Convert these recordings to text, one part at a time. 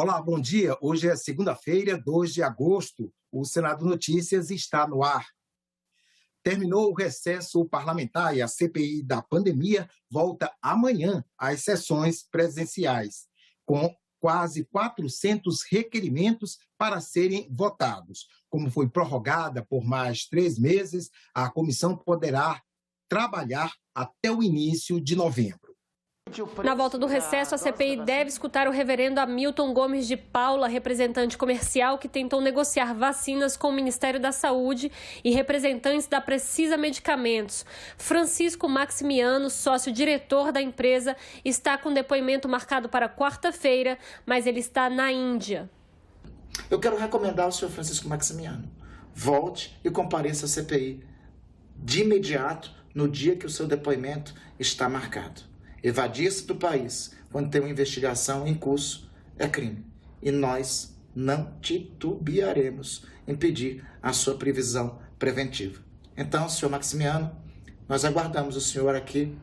Olá, bom dia. Hoje é segunda-feira, 2 de agosto. O Senado Notícias está no ar. Terminou o recesso parlamentar e a CPI da pandemia volta amanhã às sessões presenciais, com quase 400 requerimentos para serem votados. Como foi prorrogada por mais 3 meses, a comissão poderá trabalhar até o início de novembro. Na volta do recesso, a CPI deve escutar o reverendo Hamilton Gomes de Paula, representante comercial que tentou negociar vacinas com o Ministério da Saúde, e representantes da Precisa Medicamentos. Francisco Maximiano, sócio-diretor da empresa, está com depoimento marcado para quarta-feira, mas ele está na Índia. Eu quero recomendar ao senhor Francisco Maximiano, volte e compareça à CPI de imediato no dia que o seu depoimento está marcado. Evadir-se do país quando tem uma investigação em curso é crime. E nós não titubearemos em pedir a sua prisão preventiva. Então, senhor Maximiano, nós aguardamos o senhor aqui.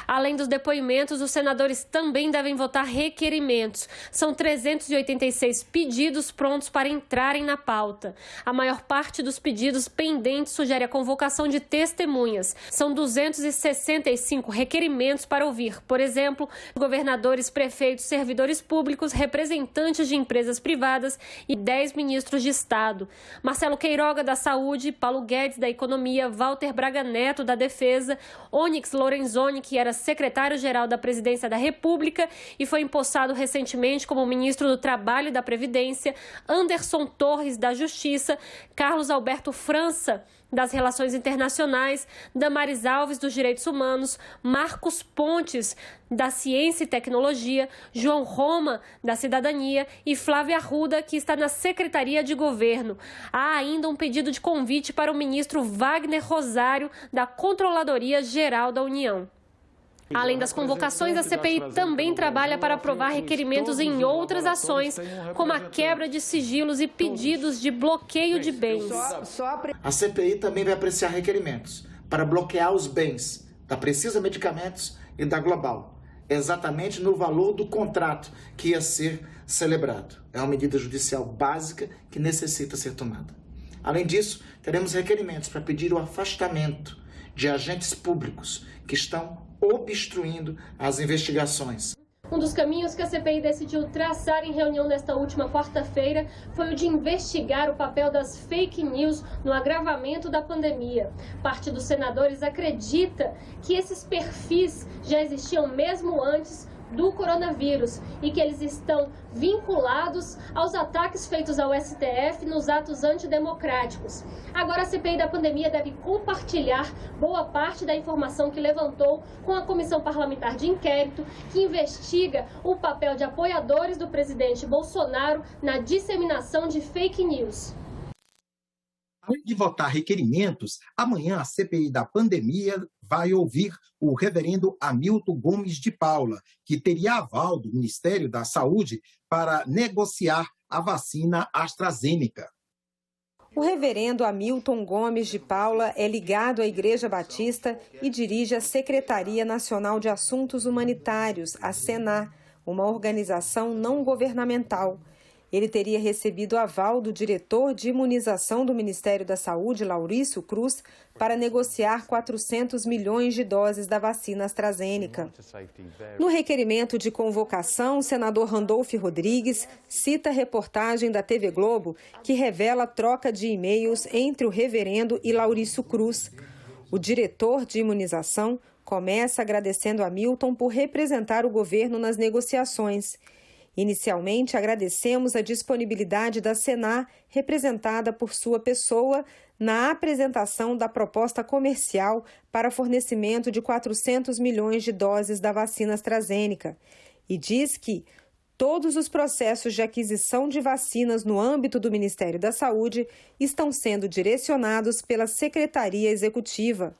Além dos depoimentos, os senadores também devem votar requerimentos. São 386 pedidos prontos para entrarem na pauta. A maior parte dos pedidos pendentes sugere a convocação de testemunhas. São 265 requerimentos para ouvir, por exemplo, governadores, prefeitos, servidores públicos, representantes de empresas privadas e 10 ministros de Estado. Marcelo Queiroga, da Saúde, Paulo Guedes, da Economia, Walter Braga Neto, da Defesa, Onyx Lorenzoni, que era secretário-geral da Presidência da República e foi empossado recentemente como ministro do Trabalho e da Previdência, Anderson Torres, da Justiça, Carlos Alberto França, das Relações Internacionais, Damares Alves, dos Direitos Humanos, Marcos Pontes, da Ciência e Tecnologia, João Roma, da Cidadania e Flávia Arruda, que está na Secretaria de Governo. Há ainda um pedido de convite para o ministro Wagner Rosário, da Controladoria Geral da União. Além das convocações, a CPI também trabalha para aprovar requerimentos em outras ações, como a quebra de sigilos e pedidos de bloqueio de bens. A CPI também vai apreciar requerimentos para bloquear os bens da Precisa Medicamentos e da Global, exatamente no valor do contrato que ia ser celebrado. É uma medida judicial básica que necessita ser tomada. Além disso, teremos requerimentos para pedir o afastamento de agentes públicos que estão obstruindo as investigações. Um dos caminhos que a CPI decidiu traçar em reunião nesta última quarta-feira foi o de investigar o papel das fake news no agravamento da pandemia. Parte dos senadores acredita que esses perfis já existiam mesmo antes do coronavírus e que eles estão vinculados aos ataques feitos ao STF nos atos antidemocráticos. Agora a CPI da pandemia deve compartilhar boa parte da informação que levantou com a Comissão Parlamentar de Inquérito, que investiga o papel de apoiadores do presidente Bolsonaro na disseminação de fake news. Além de votar requerimentos, amanhã a CPI da pandemia vai ouvir o reverendo Hamilton Gomes de Paula, que teria aval do Ministério da Saúde para negociar a vacina AstraZeneca. O reverendo Hamilton Gomes de Paula é ligado à Igreja Batista e dirige a Secretaria Nacional de Assuntos Humanitários, a SENA, uma organização não governamental. Ele teria recebido aval do diretor de imunização do Ministério da Saúde, Laurício Cruz, para negociar 400 milhões de doses da vacina AstraZeneca. No requerimento de convocação, o senador Randolfo Rodrigues cita a reportagem da TV Globo que revela a troca de e-mails entre o reverendo e Laurício Cruz. O diretor de imunização começa agradecendo a Hamilton por representar o governo nas negociações. Inicialmente, agradecemos a disponibilidade da SENA, representada por sua pessoa, na apresentação da proposta comercial para fornecimento de 400 milhões de doses da vacina AstraZeneca. E diz que todos os processos de aquisição de vacinas no âmbito do Ministério da Saúde estão sendo direcionados pela Secretaria Executiva.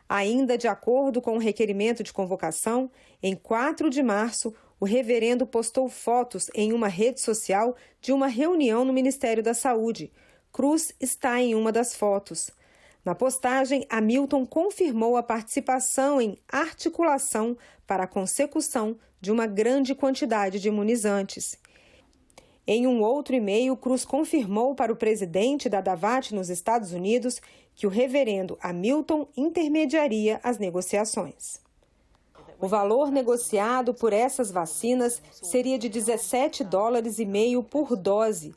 Ainda de acordo com o requerimento de convocação, em 4 de março, o reverendo postou fotos em uma rede social de uma reunião no Ministério da Saúde. Cruz está em uma das fotos. Na postagem, Hamilton confirmou a participação em articulação para a consecução de uma grande quantidade de imunizantes. Em um outro e-mail, Cruz confirmou para o presidente da Davat nos Estados Unidos que o reverendo Hamilton intermediaria as negociações. O valor negociado por essas vacinas seria de $17,5 por dose,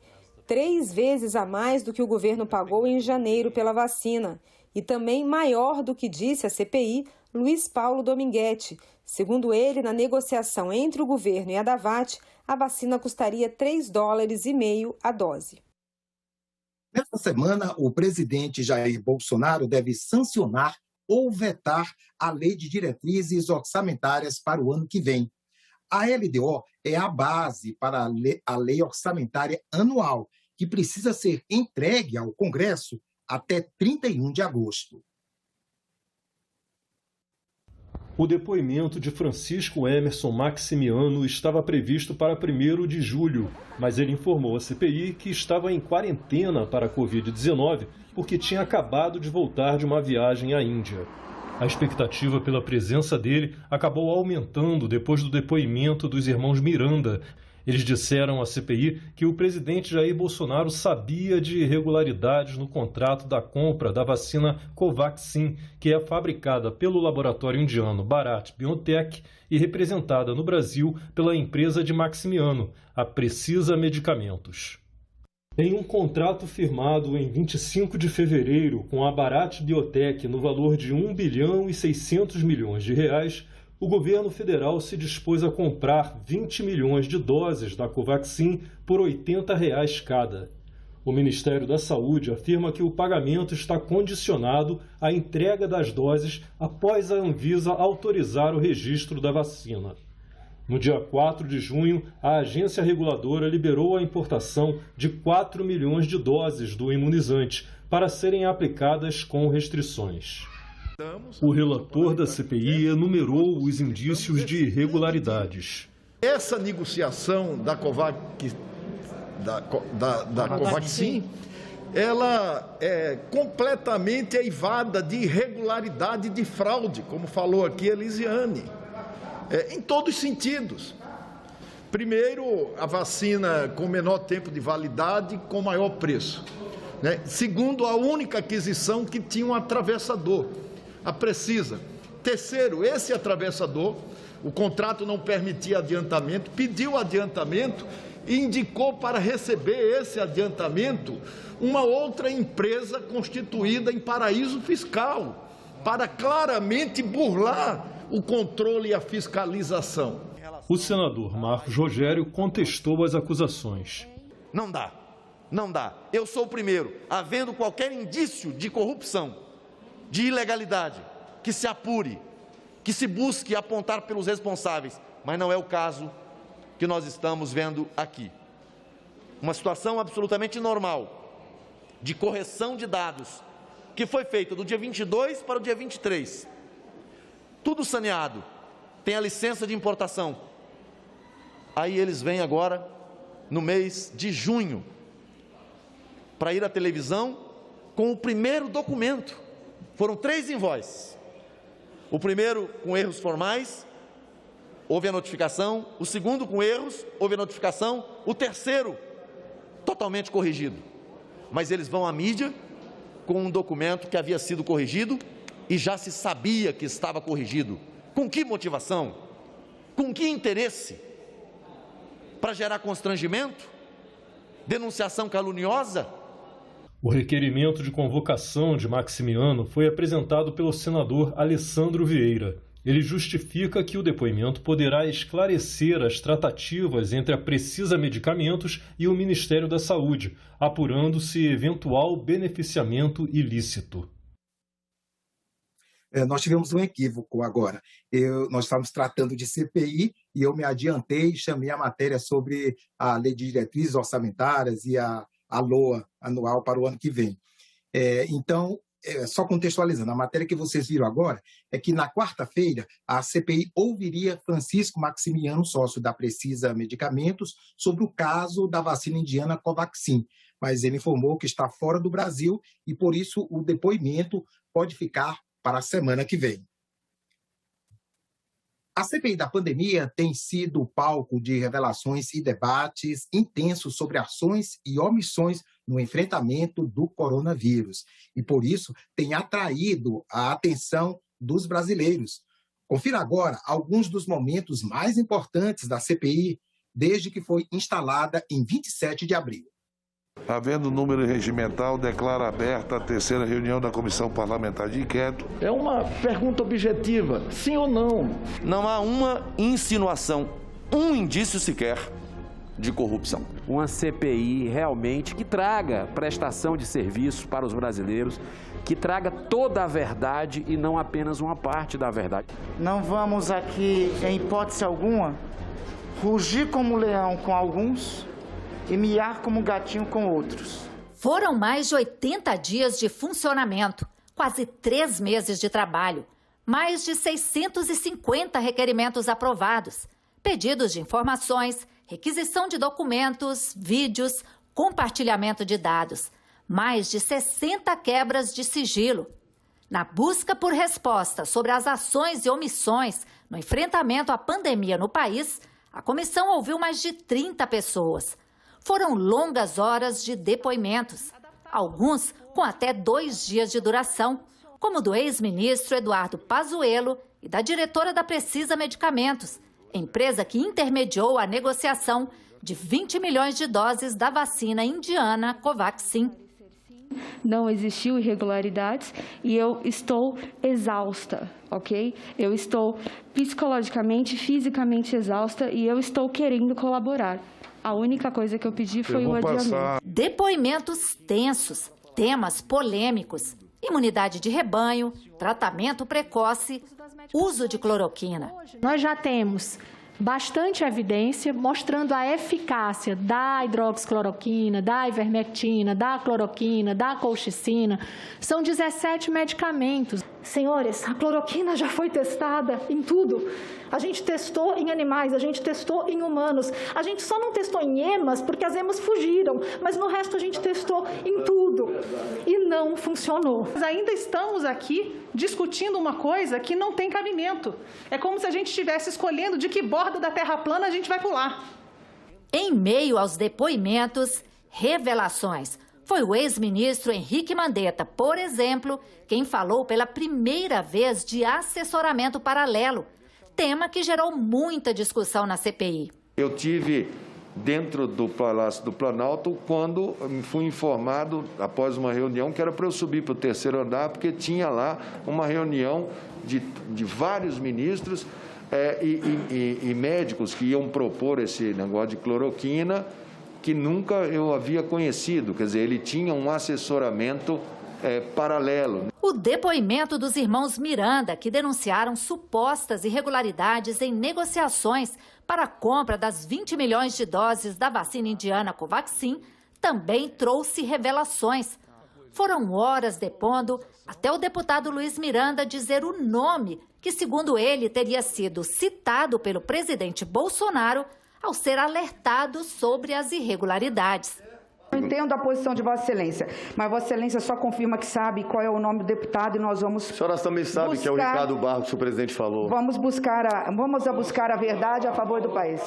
3 vezes a mais do que o governo pagou em janeiro pela vacina, e também maior do que disse à CPI Luiz Paulo Dominguete. Segundo ele, na negociação entre o governo e a Davat, a vacina custaria $3,5 a dose. Nesta semana, o presidente Jair Bolsonaro deve sancionar ou vetar a Lei de Diretrizes Orçamentárias para o ano que vem. A LDO é a base para a Lei Orçamentária Anual, que precisa ser entregue ao Congresso até 31 de agosto. O depoimento de Francisco Emerson Maximiano estava previsto para 1º de julho, mas ele informou à CPI que estava em quarentena para a Covid-19 porque tinha acabado de voltar de uma viagem à Índia. A expectativa pela presença dele acabou aumentando depois do depoimento dos irmãos Miranda. Eles disseram à CPI que o presidente Jair Bolsonaro sabia de irregularidades no contrato da compra da vacina Covaxin, que é fabricada pelo laboratório indiano Bharat Biotech e representada no Brasil pela empresa de Maximiano, a Precisa Medicamentos. Em um contrato firmado em 25 de fevereiro com a Bharat Biotech no valor de R$ 1,6 bilhão, o governo federal se dispôs a comprar 20 milhões de doses da Covaxin por R$ 80 cada. O Ministério da Saúde afirma que o pagamento está condicionado à entrega das doses após a Anvisa autorizar o registro da vacina. No dia 4 de junho, a agência reguladora liberou a importação de 4 milhões de doses do imunizante para serem aplicadas com restrições. O relator da CPI enumerou os indícios de irregularidades. Essa negociação da Covaxin, ela é completamente eivada de irregularidade e de fraude, como falou aqui Elisiane, em todos os sentidos. Primeiro, a vacina com menor tempo de validade, com maior preço. Segundo, a única aquisição que tinha um atravessador, a Precisa. Terceiro, esse atravessador, o contrato não permitia adiantamento, pediu adiantamento e indicou para receber esse adiantamento uma outra empresa constituída em paraíso fiscal, para claramente burlar o controle e a fiscalização. O senador Marcos Rogério contestou as acusações. Não dá, não dá. Eu sou o primeiro, havendo qualquer indício de corrupção, de ilegalidade, que se apure, que se busque apontar pelos responsáveis, mas não é o caso que nós estamos vendo aqui. Uma situação absolutamente normal, de correção de dados, que foi feita do dia 22 para o dia 23. Tudo saneado, tem a licença de importação. Aí eles vêm agora, no mês de junho, para ir à televisão com o primeiro documento. Foram 3 invoices. O primeiro com erros formais, houve a notificação. O segundo com erros, houve a notificação. O terceiro, totalmente corrigido. Mas eles vão à mídia com um documento que havia sido corrigido e já se sabia que estava corrigido. Com que motivação? Com que interesse? Para gerar constrangimento? Denunciação caluniosa? O requerimento de convocação de Maximiano foi apresentado pelo senador Alessandro Vieira. Ele justifica que o depoimento poderá esclarecer as tratativas entre a Precisa Medicamentos e o Ministério da Saúde, apurando-se eventual beneficiamento ilícito. Nós tivemos um equívoco agora. Nós estávamos tratando de CPI e eu me adiantei e chamei a matéria sobre a Lei de Diretrizes Orçamentárias e a LOA anual para o ano que vem. Então, só contextualizando, a matéria que vocês viram agora é que na quarta-feira a CPI ouviria Francisco Maximiano, sócio da Precisa Medicamentos, sobre o caso da vacina indiana Covaxin, mas ele informou que está fora do Brasil e, por isso, o depoimento pode ficar para a semana que vem. A CPI da pandemia tem sido palco de revelações e debates intensos sobre ações e omissões no enfrentamento do coronavírus. E, por isso, tem atraído a atenção dos brasileiros. Confira agora alguns dos momentos mais importantes da CPI desde que foi instalada em 27 de abril. Havendo número regimental, declara aberta a terceira reunião da Comissão Parlamentar de Inquérito. É uma pergunta objetiva, sim ou não? Não há uma insinuação, um indício sequer de corrupção. Uma CPI realmente que traga prestação de serviço para os brasileiros, que traga toda a verdade e não apenas uma parte da verdade. Não vamos aqui, em hipótese alguma, rugir como leão com alguns e miar como gatinho com outros. Foram mais de 80 dias de funcionamento, quase 3 meses de trabalho, mais de 650 requerimentos aprovados, pedidos de informações, requisição de documentos, vídeos, compartilhamento de dados, mais de 60 quebras de sigilo. Na busca por respostas sobre as ações e omissões no enfrentamento à pandemia no país, a comissão ouviu mais de 30 pessoas. Foram longas horas de depoimentos, alguns com até 2 dias de duração, como o do ex-ministro Eduardo Pazuello e da diretora da Precisa Medicamentos, empresa que intermediou a negociação de 20 milhões de doses da vacina indiana Covaxin. Não existiu irregularidades e eu estou exausta, ok? Eu estou psicologicamente, fisicamente exausta e eu estou querendo colaborar. A única coisa que eu pedi foi o adiamento. Depoimentos tensos, temas polêmicos, imunidade de rebanho, tratamento precoce, uso de cloroquina. Nós já temos bastante evidência mostrando a eficácia da hidroxicloroquina, da ivermectina, da cloroquina, da colchicina. São 17 medicamentos. Senhores, a cloroquina já foi testada em tudo. A gente testou em animais, a gente testou em humanos. A gente só não testou em emas porque as emas fugiram, mas no resto a gente testou em tudo e não funcionou. Nós ainda estamos aqui discutindo uma coisa que não tem cabimento. É como se a gente estivesse escolhendo de que borda da terra plana a gente vai pular. Em meio aos depoimentos, revelações. Foi o ex-ministro Henrique Mandetta, por exemplo, quem falou pela primeira vez de assessoramento paralelo, tema que gerou muita discussão na CPI. Eu tive dentro do Palácio do Planalto quando fui informado, após uma reunião, que era para eu subir para o 3º andar, porque tinha lá uma reunião de vários ministros e médicos que iam propor esse negócio de cloroquina, que nunca eu havia conhecido. Quer dizer, ele tinha um assessoramento paralelo. O depoimento dos irmãos Miranda, que denunciaram supostas irregularidades em negociações para a compra das 20 milhões de doses da vacina indiana Covaxin, também trouxe revelações. Foram horas depondo até o deputado Luiz Miranda dizer o nome que, segundo ele, teria sido citado pelo presidente Bolsonaro ao ser alertado sobre as irregularidades. Eu entendo a posição de Vossa Excelência, mas Vossa Excelência só confirma que sabe qual é o nome do deputado e nós vamos... A senhora também sabe que é o Ricardo Barros que o presidente falou. Vamos buscar a verdade a favor do país.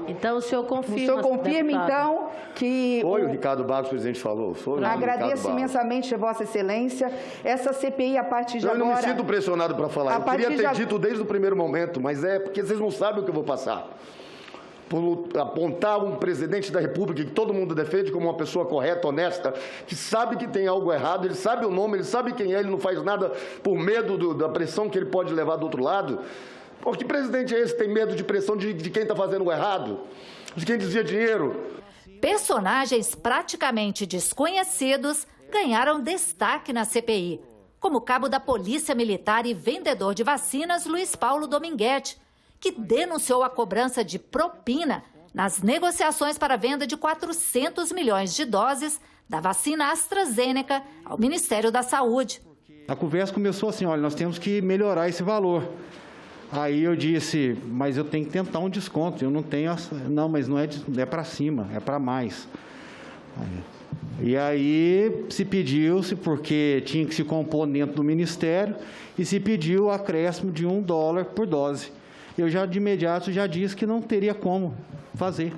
Então, o senhor confirma... O senhor confirma, então, que... Foi o Ricardo Barros que o presidente falou. Agradeço imensamente a Vossa Excelência. Essa CPI, a partir de agora... Eu não me sinto pressionado para falar. Eu queria ter dito desde o primeiro momento, mas é porque vocês não sabem o que eu vou passar. Por apontar um presidente da República que todo mundo defende como uma pessoa correta, honesta, que sabe que tem algo errado, ele sabe o nome, ele sabe quem é, ele não faz nada por medo da pressão que ele pode levar do outro lado. Pô, que presidente é esse que tem medo de pressão de quem está fazendo o errado? De quem desvia dinheiro? Personagens praticamente desconhecidos ganharam destaque na CPI, como o cabo da Polícia Militar e vendedor de vacinas Luiz Paulo Dominguete, que denunciou a cobrança de propina nas negociações para a venda de 400 milhões de doses da vacina AstraZeneca ao Ministério da Saúde. A conversa começou assim, olha, nós temos que melhorar esse valor. Aí eu disse, mas eu tenho que tentar um desconto, eu não tenho... Não, mas não é para cima, é para mais. E aí se pediu-se, porque tinha que se compor dentro do Ministério, e se pediu o acréscimo de $1 por dose. eu já de imediato já disse que não teria como fazer.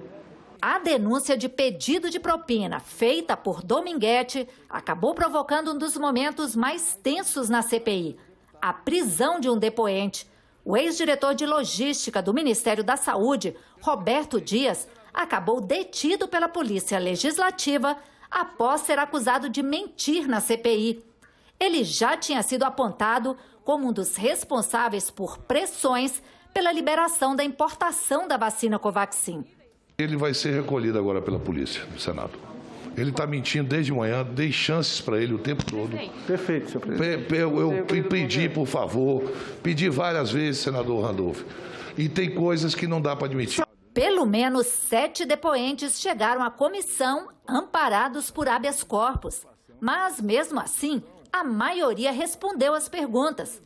A denúncia de pedido de propina feita por Dominguete acabou provocando um dos momentos mais tensos na CPI, a prisão de um depoente. O ex-diretor de logística do Ministério da Saúde, Roberto Dias, acabou detido pela Polícia Legislativa após ser acusado de mentir na CPI. Ele já tinha sido apontado como um dos responsáveis por pressões pela liberação da importação da vacina Covaxin. Ele vai ser recolhido agora pela polícia do Senado. Ele está mentindo desde manhã, dei chances para ele o tempo todo. Perfeito, senhor presidente. Eu pedi, por favor, pedi várias vezes, senador Randolph. E tem coisas que não dá para admitir. Pelo menos 7 depoentes chegaram à comissão amparados por habeas corpus. Mas, mesmo assim, a maioria respondeu às perguntas.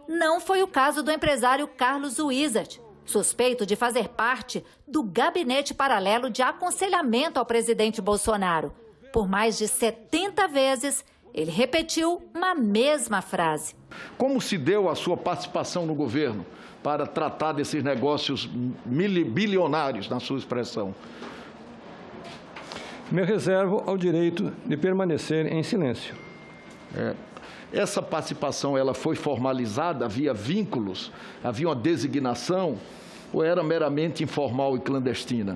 Não foi o caso do empresário Carlos Wizard, suspeito de fazer parte do gabinete paralelo de aconselhamento ao presidente Bolsonaro. Por mais de 70 vezes, ele repetiu uma mesma frase. Como se deu a sua participação no governo para tratar desses negócios bilionários, na sua expressão? Me reservo ao direito de permanecer em silêncio. Essa participação ela foi formalizada, havia vínculos, havia uma designação, ou era meramente informal e clandestina?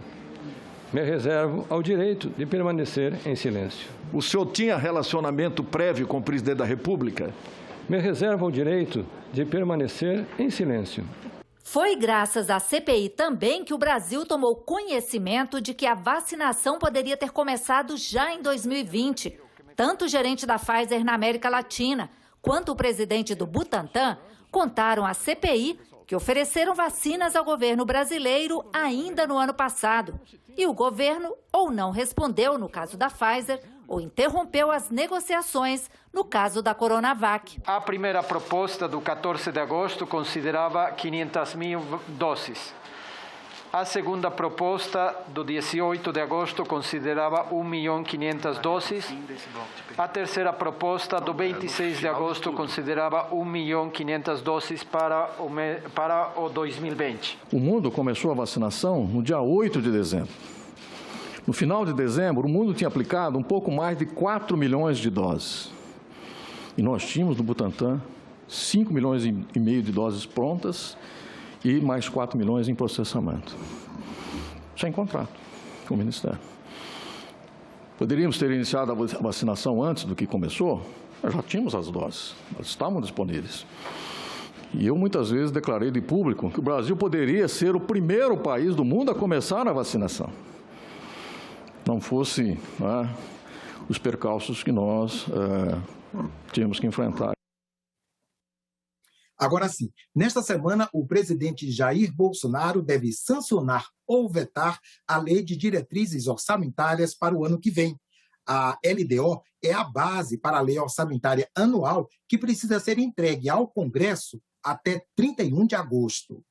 Me reservo ao direito de permanecer em silêncio. O senhor tinha relacionamento prévio com o presidente da República? Me reservo ao direito de permanecer em silêncio. Foi graças à CPI também que o Brasil tomou conhecimento de que a vacinação poderia ter começado já em 2020. Tanto o gerente da Pfizer na América Latina quanto o presidente do Butantan contaram à CPI que ofereceram vacinas ao governo brasileiro ainda no ano passado. E o governo ou não respondeu no caso da Pfizer ou interrompeu as negociações no caso da Coronavac. A primeira proposta do 14 de agosto considerava 500 mil doses. A segunda proposta do 18 de agosto considerava 1.500.000 doses. A terceira proposta do 26 de agosto considerava 1.500.000 doses para o 2020. O mundo começou a vacinação no dia 8 de dezembro. No final de dezembro, o mundo tinha aplicado um pouco mais de 4 milhões de doses. E nós tínhamos no Butantan 5 milhões e meio de doses prontas e mais 4 milhões em processamento. Sem contrato com o Ministério. Poderíamos ter iniciado a vacinação antes do que começou? Nós já tínhamos as doses, elas estavam disponíveis. E eu muitas vezes declarei de público que o Brasil poderia ser o primeiro país do mundo a começar a vacinação. Não fosse os percalços que nós tínhamos que enfrentar. Agora sim, nesta semana, o presidente Jair Bolsonaro deve sancionar ou vetar a Lei de Diretrizes Orçamentárias para o ano que vem. A LDO é a base para a Lei Orçamentária Anual que precisa ser entregue ao Congresso até 31 de agosto.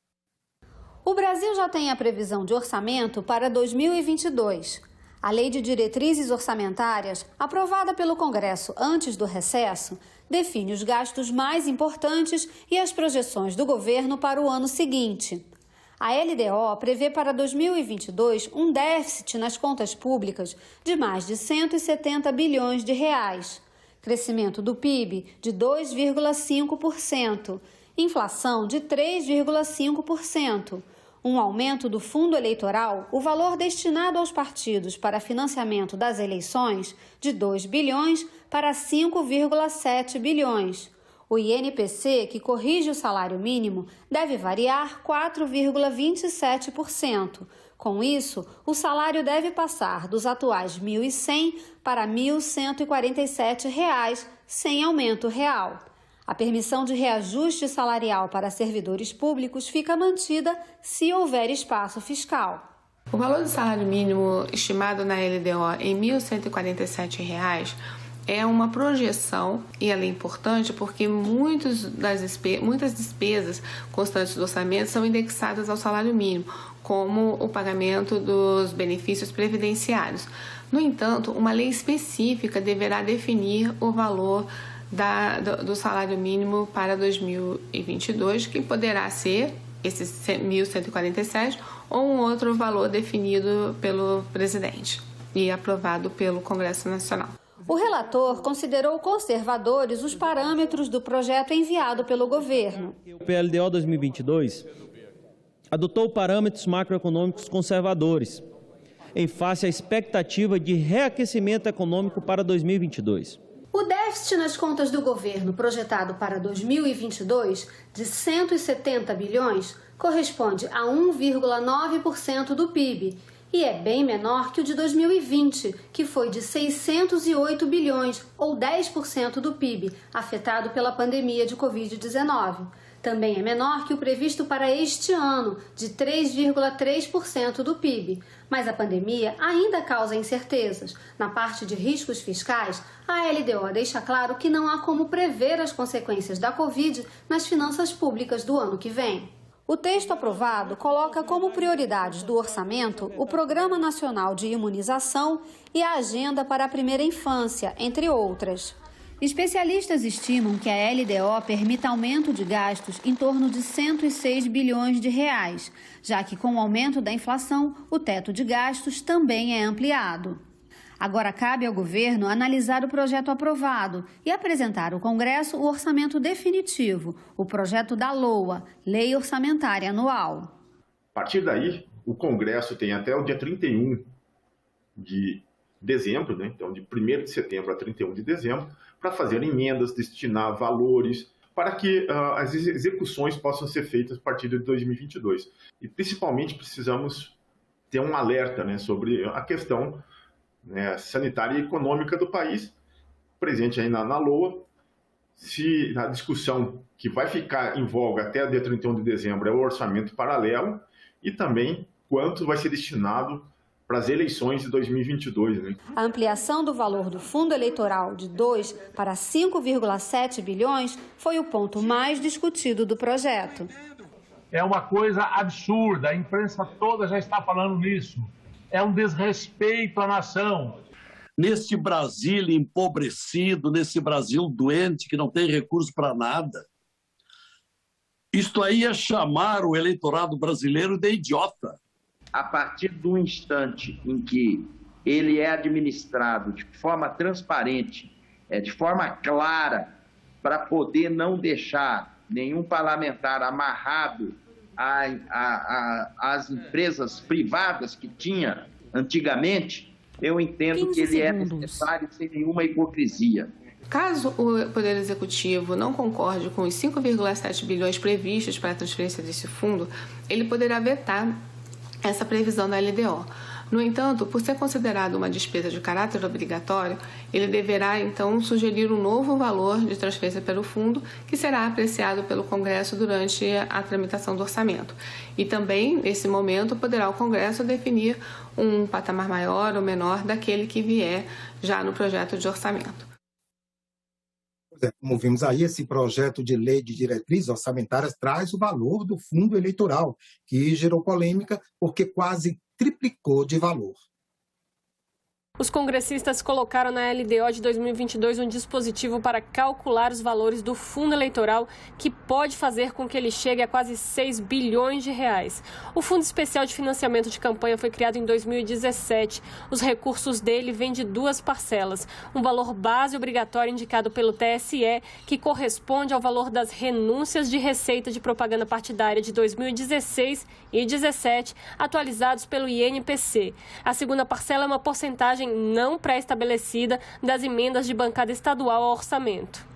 O Brasil já tem a previsão de orçamento para 2022. A Lei de Diretrizes Orçamentárias, aprovada pelo Congresso antes do recesso, define os gastos mais importantes e as projeções do governo para o ano seguinte. A LDO prevê para 2022 um déficit nas contas públicas de mais de 170 bilhões de reais, crescimento do PIB de 2,5%, inflação de 3,5%, um aumento do fundo eleitoral, o valor destinado aos partidos para financiamento das eleições, de 2 bilhões para 5,7 bilhões. O INPC, que corrige o salário mínimo, deve variar 4,27%. Com isso, o salário deve passar dos atuais R$ 1.100 para R$ 1.147, sem aumento real. A permissão de reajuste salarial para servidores públicos fica mantida se houver espaço fiscal. O valor do salário mínimo estimado na LDO em R$ 1.147 é uma projeção e ela é importante porque muitas despesas constantes do orçamento são indexadas ao salário mínimo, como o pagamento dos benefícios previdenciários. No entanto, uma lei específica deverá definir o valor do salário mínimo para 2022, que poderá ser esses 1.147, ou um outro valor definido pelo presidente e aprovado pelo Congresso Nacional. O relator considerou conservadores os parâmetros do projeto enviado pelo governo. O PLDO 2022 adotou parâmetros macroeconômicos conservadores, em face à expectativa de reaquecimento econômico para 2022. O déficit nas contas do governo projetado para 2022, de 170 bilhões, corresponde a 1,9% do PIB e é bem menor que o de 2020, que foi de 608 bilhões, ou 10% do PIB, afetado pela pandemia de Covid-19. Também é menor que o previsto para este ano, de 3,3% do PIB. Mas a pandemia ainda causa incertezas. Na parte de riscos fiscais, a LDO deixa claro que não há como prever as consequências da Covid nas finanças públicas do ano que vem. O texto aprovado coloca como prioridades do orçamento o Programa Nacional de Imunização e a Agenda para a Primeira Infância, entre outras. Especialistas estimam que a LDO permita aumento de gastos em torno de 106 bilhões de reais, já que com o aumento da inflação, o teto de gastos também é ampliado. Agora cabe ao governo analisar o projeto aprovado e apresentar ao Congresso o orçamento definitivo, o projeto da LOA, Lei Orçamentária Anual. A partir daí, o Congresso tem até o dia 31 de dezembro, né? Então de 1º de setembro a 31 de dezembro, para fazer emendas, destinar valores, para que as execuções possam ser feitas a partir de 2022. E principalmente precisamos ter um alerta, né, sobre a questão, né, sanitária e econômica do país, presente aí na LOA. Se a discussão que vai ficar em voga até o dia 31 de dezembro é o orçamento paralelo e também quanto vai ser destinado para as eleições de 2022. Né? A ampliação do valor do fundo eleitoral de 2 para 5,7 bilhões foi o ponto mais discutido do projeto. É uma coisa absurda, a imprensa toda já está falando nisso. É um desrespeito à nação. Nesse Brasil empobrecido, nesse Brasil doente, que não tem recurso para nada, isto aí é chamar o eleitorado brasileiro de idiota. A partir do instante em que ele é administrado de forma transparente, de forma clara, para poder não deixar nenhum parlamentar amarrado às empresas privadas que tinha antigamente, eu entendo que ele é necessário sem nenhuma hipocrisia. Caso o Poder Executivo não concorde com os 5,7 bilhões previstos para a transferência desse fundo, ele poderá vetar essa previsão da LDO. No entanto, por ser considerado uma despesa de caráter obrigatório, ele deverá, então, sugerir um novo valor de transferência pelo fundo, que será apreciado pelo Congresso durante a tramitação do orçamento. E também, nesse momento, poderá o Congresso definir um patamar maior ou menor daquele que vier já no projeto de orçamento. Como vimos aí, esse projeto de lei de diretrizes orçamentárias traz o valor do fundo eleitoral, que gerou polêmica porque quase triplicou de valor. Os congressistas colocaram na LDO de 2022 um dispositivo para calcular os valores do fundo eleitoral que pode fazer com que ele chegue a quase 6 bilhões de reais. O Fundo Especial de Financiamento de Campanha foi criado em 2017. Os recursos dele vêm de 2 parcelas. Um valor base obrigatório indicado pelo TSE, que corresponde ao valor das renúncias de receita de propaganda partidária de 2016 e 2017, atualizados pelo INPC. A segunda parcela é uma porcentagem não pré-estabelecida das emendas de bancada estadual ao orçamento.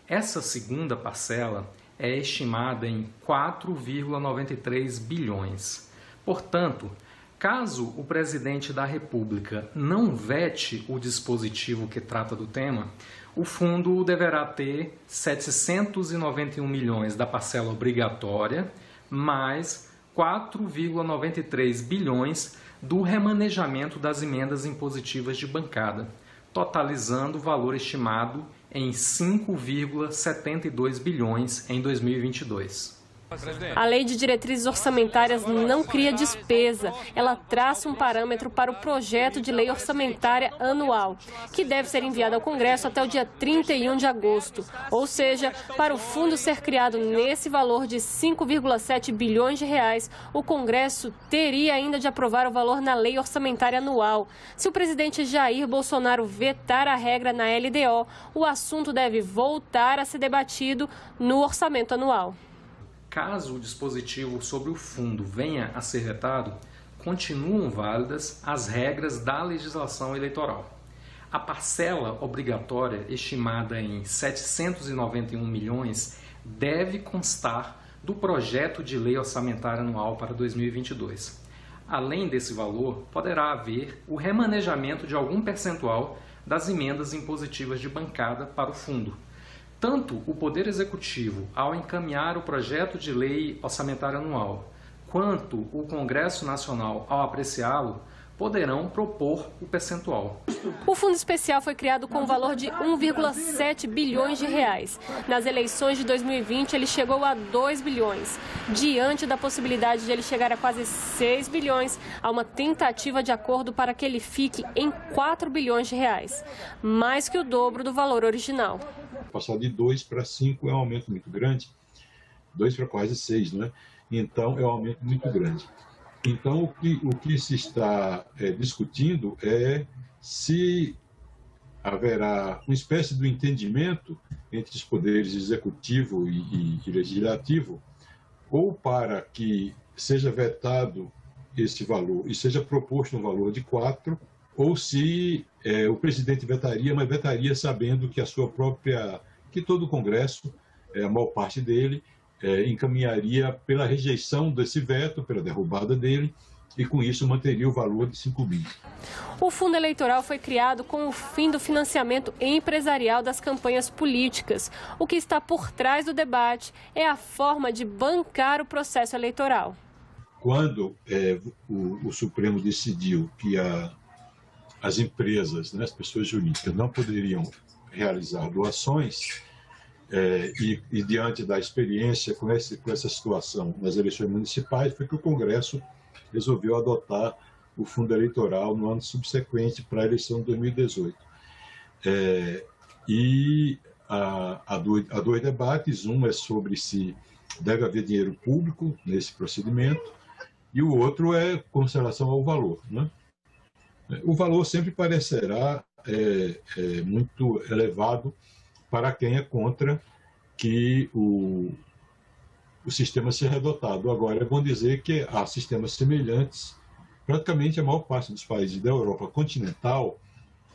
Essa segunda parcela é estimada em 4,93 bilhões. Portanto, caso o presidente da República não vete o dispositivo que trata do tema, o fundo deverá ter 791 milhões da parcela obrigatória, mais 4,93 bilhões do remanejamento das emendas impositivas de bancada, totalizando o valor estimado em 5,72 bilhões em 2022. A Lei de Diretrizes Orçamentárias não cria despesa. Ela traça um parâmetro para o projeto de lei orçamentária anual, que deve ser enviado ao Congresso até o dia 31 de agosto. Ou seja, para o fundo ser criado nesse valor de 5,7 bilhões de reais, o Congresso teria ainda de aprovar o valor na lei orçamentária anual. Se o presidente Jair Bolsonaro vetar a regra na LDO, o assunto deve voltar a ser debatido no orçamento anual. Caso o dispositivo sobre o fundo venha a ser vetado, continuam válidas as regras da legislação eleitoral. A parcela obrigatória, estimada em 791 milhões, deve constar do projeto de lei orçamentária anual para 2022. Além desse valor, poderá haver o remanejamento de algum percentual das emendas impositivas de bancada para o fundo. Tanto o Poder Executivo, ao encaminhar o projeto de lei orçamentária anual, quanto o Congresso Nacional, ao apreciá-lo, poderão propor o percentual. O fundo especial foi criado com um valor de 1,7 bilhões de reais. Nas eleições de 2020, ele chegou a 2 bilhões. Diante da possibilidade de ele chegar a quase 6 bilhões, há uma tentativa de acordo para que ele fique em 4 bilhões de reais, mais que o dobro do valor original. Passar de 2 para 5 é um aumento muito grande, 2 para quase 6, não é? Então, é um aumento muito grande. Então, o que se está discutindo é se haverá uma espécie de entendimento entre os poderes executivo e legislativo, ou para que seja vetado esse valor e seja proposto um valor de 4, ou se o presidente vetaria, mas vetaria sabendo que que todo o Congresso, a maior parte dele, encaminharia pela rejeição desse veto, pela derrubada dele, e com isso manteria o valor de 5 bi. O fundo eleitoral foi criado com o fim do financiamento empresarial das campanhas políticas. O que está por trás do debate é a forma de bancar o processo eleitoral. Quando o Supremo decidiu que as empresas, né, as pessoas jurídicas, não poderiam realizar doações, e diante da experiência com essa situação nas eleições municipais, foi que o Congresso resolveu adotar o fundo eleitoral no ano subsequente para a eleição de 2018. Há dois debates, um é sobre se deve haver dinheiro público nesse procedimento, e o outro é com relação ao valor, né? O valor sempre parecerá muito elevado para quem é contra que o sistema seja adotado. Agora, é bom dizer que há sistemas semelhantes. Praticamente a maior parte dos países da Europa continental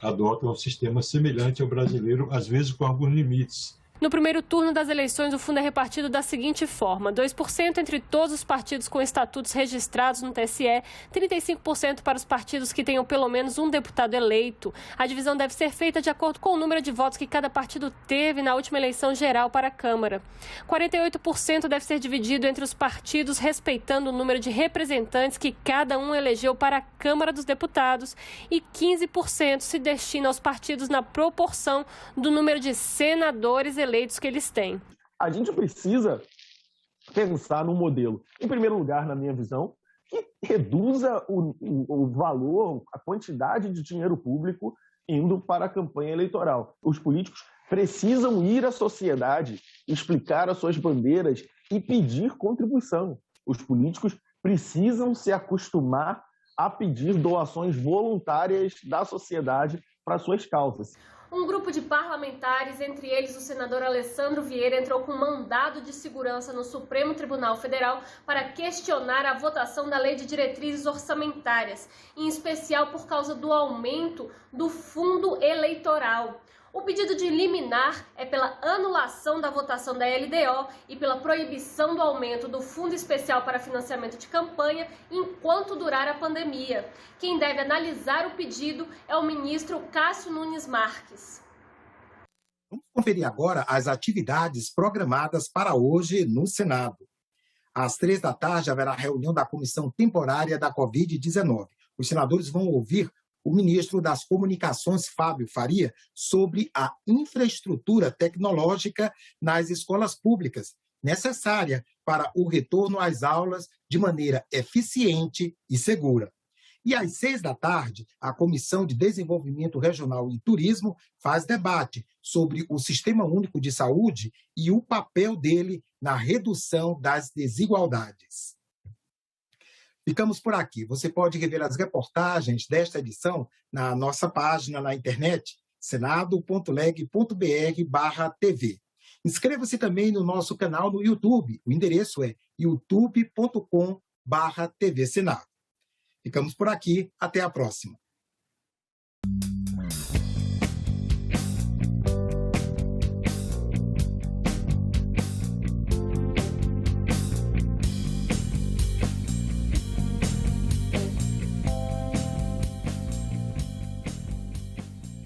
adotam um sistema semelhante ao brasileiro, às vezes com alguns limites. No primeiro turno das eleições, o fundo é repartido da seguinte forma: 2% entre todos os partidos com estatutos registrados no TSE, 35% para os partidos que tenham pelo menos um deputado eleito. A divisão deve ser feita de acordo com o número de votos que cada partido teve na última eleição geral para a Câmara. 48% deve ser dividido entre os partidos, respeitando o número de representantes que cada um elegeu para a Câmara dos Deputados, e 15% se destina aos partidos na proporção do número de senadores eleitos que eles têm. A gente precisa pensar num modelo, em primeiro lugar, na minha visão, que reduza o valor, a quantidade de dinheiro público indo para a campanha eleitoral. Os políticos precisam ir à sociedade, explicar as suas bandeiras e pedir contribuição. Os políticos precisam se acostumar a pedir doações voluntárias da sociedade para suas causas. Um grupo de parlamentares, entre eles o senador Alessandro Vieira, entrou com mandado de segurança no Supremo Tribunal Federal para questionar a votação da Lei de Diretrizes Orçamentárias, em especial por causa do aumento do fundo eleitoral. O pedido de liminar é pela anulação da votação da LDO e pela proibição do aumento do Fundo Especial para Financiamento de Campanha enquanto durar a pandemia. Quem deve analisar o pedido é o ministro Cássio Nunes Marques. Vamos conferir agora as atividades programadas para hoje no Senado. Às 15h haverá reunião da Comissão Temporária da Covid-19. Os senadores vão ouvir o ministro das Comunicações, Fábio Faria, sobre a infraestrutura tecnológica nas escolas públicas necessária para o retorno às aulas de maneira eficiente e segura. E às 18h, a Comissão de Desenvolvimento Regional e Turismo faz debate sobre o Sistema Único de Saúde e o papel dele na redução das desigualdades. Ficamos por aqui. Você pode rever as reportagens desta edição na nossa página na internet, senado.leg.br/TV. Inscreva-se também no nosso canal no YouTube. O endereço é youtube.com/TV Senado. Ficamos por aqui. Até a próxima.